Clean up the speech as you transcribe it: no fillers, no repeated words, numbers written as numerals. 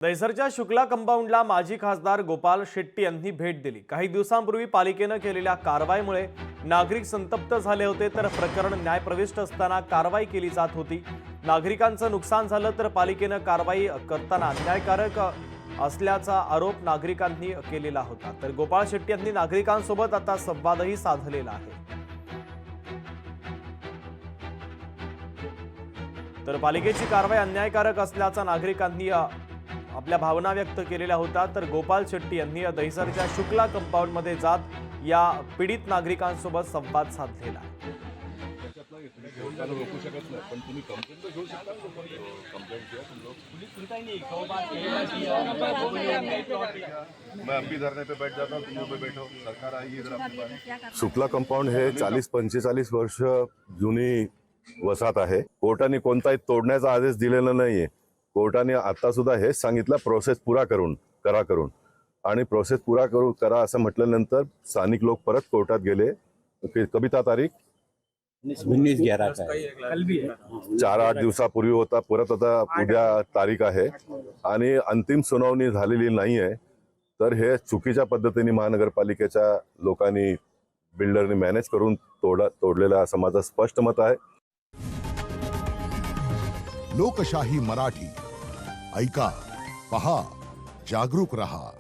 दहिसरच्या शुक्ला कंपाऊंडला माजी खासदार गोपाल शेट्टी यांनी भेट दिली। काही दिवसांपूर्वी पालिकेने केलेल्या कारवाईमुळे नागरिक संतप्त झाले होते, तर प्रकरण न्यायप्रविष्ट असताना कारवाई केली जात होती। नागरिकांचं नुकसान झालं तर पालिकेने कारवाई करताना अन्यायकारक असल्याचा आरोप नागरिकांनी केलेला होता। तर गोपाल शेट्टी यांनी नागरिकांसोबत आता संवादही साधलेला आहे। तर पालिकेची कारवाई अन्यायकारक असल्याचा नागरिकांनी आपल्या भावना व्यक्त केलेल्या होत्या। तर गोपाल शेट्टी यांनी दहिसरच्या शुक्ला कंपाऊंड मध्ये जात या पीडित नागरिकांसोबत संवाद साधलेला। मैं अब भी धरने पे बैठ जाता हूँ, तुम लोग पे बैठो, सरकार आई इधर आपके पास। शुक्ला कंपाऊंड हे 40-45 वर्ष जुनी वसाहत आहे। कोर्टाने कोणताही तोडण्याचा आदेश दिलेला नाहीये। कोर्टाने आता सुद्धा हेच सांगितलं प्रोसेस पुरा करून आणि प्रोसेस पुरा करा असं म्हटल्यानंतर स्थानिक लोक परत कोर्टात गेले। कविता तारीख 19/11 कल भी है 4-8 दिवसापूर्वी होता, परत आता उद्या तारीख आहे आणि अंतिम सुनावणी झालेली नाहीये। तर हे चुकीच्या पद्धतीने महानगरपालिकेच्या लोकांनी बिल्डरने मॅनेज करून तोडलेला असं माझं स्पष्ट मत आहे। लोकशाही मराठी ऐका, पहा, जागरूक रहा।